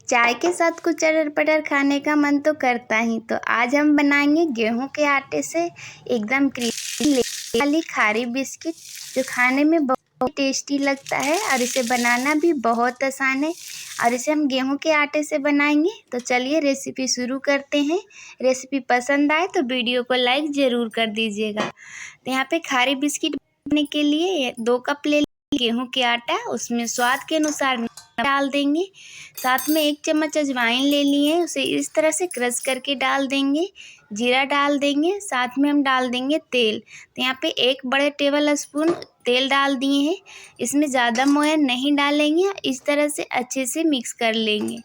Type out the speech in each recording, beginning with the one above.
चाय के साथ कुछ चटर-पटर खाने का मन तो करता ही। तो आज हम बनाएंगे गेहूं के आटे से एकदम क्रिस्पी वाली खारी बिस्किट, जो खाने में बहुत टेस्टी लगता है और इसे बनाना भी बहुत आसान है। और इसे हम गेहूं के आटे से बनाएंगे। तो चलिए रेसिपी शुरू करते हैं। रेसिपी पसंद आए तो वीडियो को लाइक ज़रूर कर दीजिएगा। तो यहाँ पे खारी बिस्किट बनाने के लिए 2 कप ले गेहूं के आटा, उसमें स्वाद के अनुसार नमक डाल देंगे। साथ में 1 चम्मच अजवाइन ले लिए, उसे इस तरह से क्रश करके डाल देंगे। जीरा डाल देंगे, साथ में हम डाल देंगे तेल। तो यहाँ पे 1 बड़े टेबल स्पून तेल डाल दिए हैं। इसमें ज़्यादा मोयन नहीं डालेंगे, इस तरह से अच्छे से मिक्स कर लेंगे।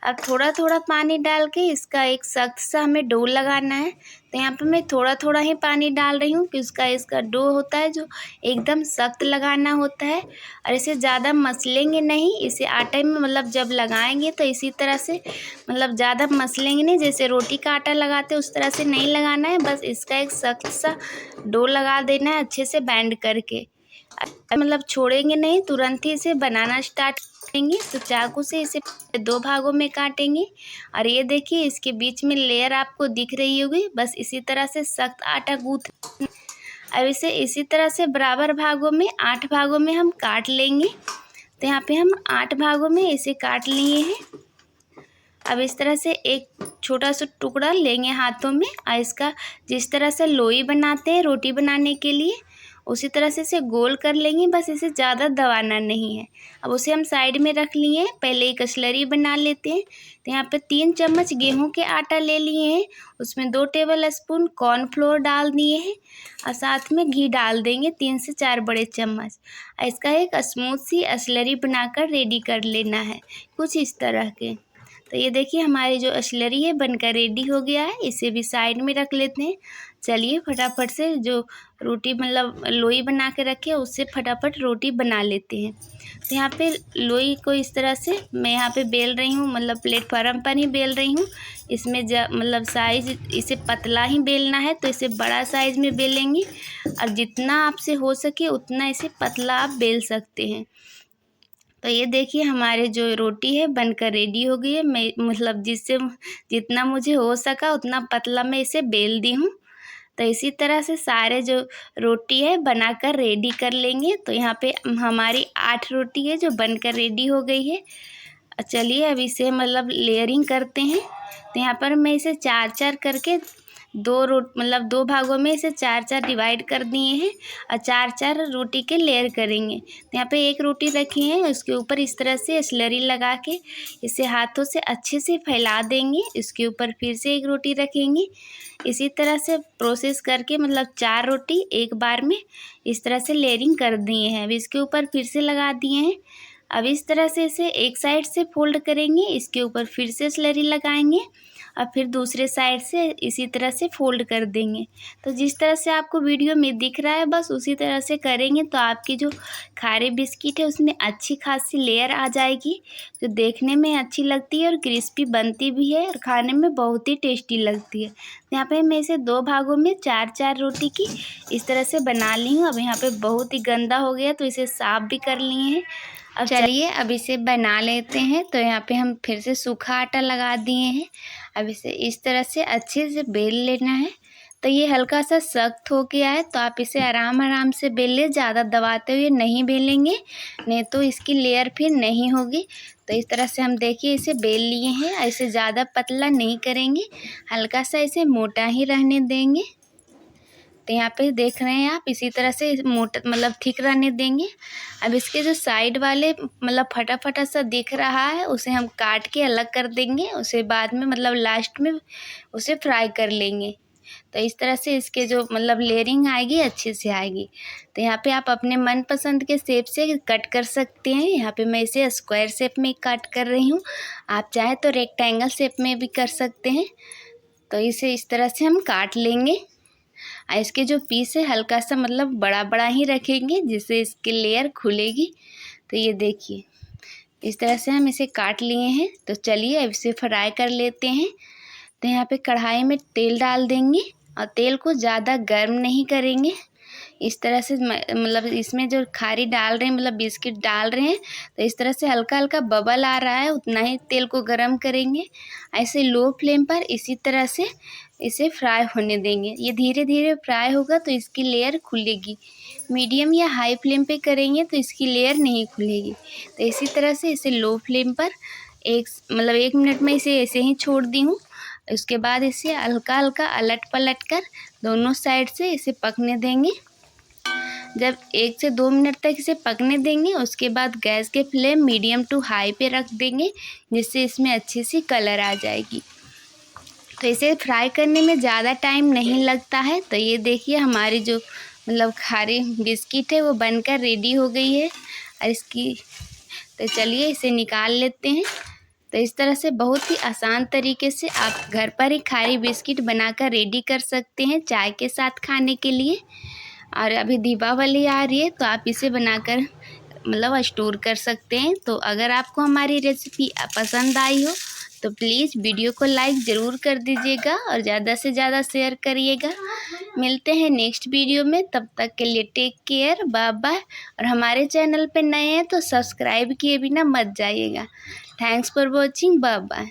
अब थोड़ा थोड़ा पानी डाल के इसका एक सख्त सा हमें डो लगाना है। तो यहाँ पे मैं थोड़ा थोड़ा ही पानी डाल रही हूँ कि इसका डो होता है जो एकदम सख्त लगाना होता है। और इसे ज़्यादा मसलेंगे नहीं, इसे आटे में मतलब जब लगाएंगे तो इसी तरह से मतलब ज़्यादा मसलेंगे नहीं, जैसे रोटी का आटा लगाते उस तरह से नहीं लगाना है। बस इसका एक सख्त सा डो लगा देना है अच्छे से बैंड करके। मतलब छोड़ेंगे नहीं, तुरंत ही इसे बनाना स्टार्ट करेंगे। तो चाकू से इसे 2 भागों में काटेंगे। और ये देखिए इसके बीच में लेयर आपको दिख रही होगी। बस इसी तरह से सख्त आटा गूँथ। अब इसे इसी तरह से बराबर भागों में 8 भागों में हम काट लेंगे। तो यहाँ पे हम 8 भागों में इसे काट लिए हैं। अब इस तरह से एक छोटा सा टुकड़ा लेंगे हाथों में, और इसका जिस तरह से लोई बनाते हैं रोटी बनाने के लिए उसी तरह से इसे गोल कर लेंगे। बस इसे ज़्यादा दबाना नहीं है। अब उसे हम साइड में रख लिए हैं। पहले एक स्लरी बना लेते हैं। तो यहाँ पे 3 चम्मच गेहूं के आटा ले लिए हैं, उसमें 2 टेबल स्पून कॉर्नफ्लोर डाल दिए हैं और साथ में घी डाल देंगे 3 से 4 बड़े चम्मच। इसका एक स्मूथ सी स्लरी बनाकर रेडी कर लेना है, कुछ इस तरह के। तो ये देखिए हमारी जो स्लरी है बनकर रेडी हो गया है। इसे भी साइड में रख लेते हैं। चलिए फटाफट से जो रोटी मतलब लोई बना के रखे उससे फटाफट रोटी बना लेते हैं। तो यहाँ पे लोई को इस तरह से मैं यहाँ पे बेल रही हूँ, मतलब प्लेटफार्म पर ही बेल रही हूँ। इसमें मतलब साइज़ इसे पतला ही बेलना है, तो इसे बड़ा साइज़ में बेलेंगे। और जितना आपसे हो सके उतना इसे पतला आप बेल सकते हैं। तो ये देखिए हमारे जो रोटी है बनकर रेडी हो गई है। मैं मतलब जितना मुझे हो सका उतना पतला मैं इसे बेल दी हूँ। तो इसी तरह से सारे जो रोटी है बनाकर रेडी कर लेंगे। तो यहाँ पे हमारी 8 रोटी है जो बनकर रेडी हो गई है। चलिए अब इसे मतलब लेयरिंग करते हैं। तो यहाँ पर मैं इसे 4-4 करके 2 भागों में इसे 4-4 डिवाइड कर दिए हैं और 4-4 रोटी के लेयर करेंगे। तो यहाँ पे एक रोटी रखी है, उसके ऊपर इस तरह से स्लरी लगा के इसे हाथों से अच्छे से फैला देंगे। इसके ऊपर फिर से एक रोटी रखेंगे। इसी तरह से प्रोसेस करके मतलब 4 रोटी एक बार में इस तरह से लेयरिंग कर दिए हैं। अब इसके ऊपर फिर से लगा दिए हैं। अब इस तरह से इसे एक साइड से फोल्ड करेंगे, इसके ऊपर फिर से स्लरी लगाएंगे और फिर दूसरे साइड से इसी तरह से फोल्ड कर देंगे। तो जिस तरह से आपको वीडियो में दिख रहा है बस उसी तरह से करेंगे तो आपकी जो खारी बिस्किट है उसमें अच्छी खासी लेयर आ जाएगी, जो देखने में अच्छी लगती है और क्रिस्पी बनती भी है और खाने में बहुत ही टेस्टी लगती है। तो यहाँ पे मैं इसे 2 भागों में 4-4 रोटी की इस तरह से बना ली हूँ। अब यहाँ पे बहुत ही गंदा हो गया तो इसे साफ़ भी कर लिए हैं। अब चलिए अब इसे बना लेते हैं। तो यहाँ पे हम फिर से सूखा आटा लगा दिए हैं। अब इसे इस तरह से अच्छे से बेल लेना है। तो ये हल्का सा सख्त हो गया है तो आप इसे आराम आराम से बेल लें, ज़्यादा दबाते हुए नहीं बेलेंगे, नहीं तो इसकी लेयर फिर नहीं होगी। तो इस तरह से हम देखिए इसे बेल लिए हैं। ऐसे ज़्यादा पतला नहीं करेंगे, हल्का सा इसे मोटा ही रहने देंगे। तो यहाँ पे देख रहे हैं आप इसी तरह से मोटा मतलब थिक रहने देंगे। अब इसके जो साइड वाले मतलब फटा फटा सा दिख रहा है उसे हम काट के अलग कर देंगे, उसे बाद में मतलब लास्ट में उसे फ्राई कर लेंगे। तो इस तरह से इसके जो मतलब लेयरिंग आएगी अच्छे से आएगी। तो यहाँ पे आप अपने मनपसंद के शेप से कट कर सकते हैं। यहाँ पे मैं इसे स्क्वायर शेप में कट कर रही हूँ, आप चाहे तो रेक्टेंगल शेप में भी कर सकते हैं। तो इसे इस तरह से हम काट लेंगे। इसके जो पीस है हल्का सा मतलब बड़ा बड़ा ही रखेंगे जिससे इसकी लेयर खुलेगी। तो ये देखिए इस तरह से हम इसे काट लिए हैं। तो चलिए अब इसे फ्राई कर लेते हैं। तो यहाँ पे कढ़ाई में तेल डाल देंगे और तेल को ज़्यादा गर्म नहीं करेंगे इस तरह से मतलब इसमें जो खारी डाल रहे हैं, मतलब बिस्किट डाल रहे हैं, तो इस तरह से हल्का हल्का बबल आ रहा है, उतना ही तेल को गरम करेंगे। ऐसे लो फ्लेम पर इसी तरह से इसे फ्राई होने देंगे। ये धीरे धीरे फ्राई होगा तो इसकी लेयर खुलेगी। मीडियम या हाई फ्लेम पे करेंगे तो इसकी लेयर नहीं खुलेगी। तो इसी तरह से इसे लो फ्लेम पर 1 मिनट में इसे ऐसे ही छोड़ दी हूँ। उसके बाद इसे हल्का हल्का अलट पलट कर दोनों साइड से इसे पकने देंगे। जब 1 से 2 मिनट तक इसे पकने देंगे, उसके बाद गैस के फ्लेम मीडियम टू हाई पे रख देंगे, जिससे इसमें अच्छी सी कलर आ जाएगी। तो इसे फ्राई करने में ज़्यादा टाइम नहीं लगता है। तो ये देखिए हमारी जो खारी बिस्किट है वो बनकर रेडी हो गई है। और इसकी तो चलिए इसे निकाल लेते हैं। तो इस तरह से बहुत ही आसान तरीके से आप घर पर ही खारी बिस्किट बनाकर रेडी कर सकते हैं चाय के साथ खाने के लिए। और अभी दीपावली आ रही है तो आप इसे बनाकर स्टोर कर सकते हैं। तो अगर आपको हमारी रेसिपी पसंद आई हो तो प्लीज़ वीडियो को लाइक ज़रूर कर दीजिएगा और ज़्यादा से ज़्यादा शेयर करिएगा। मिलते हैं नेक्स्ट वीडियो में, तब तक के लिए टेक केयर, बाय बाय। और हमारे चैनल पे नए हैं तो सब्सक्राइब किए बिना मत जाइएगा। Thanks for watching, bye bye.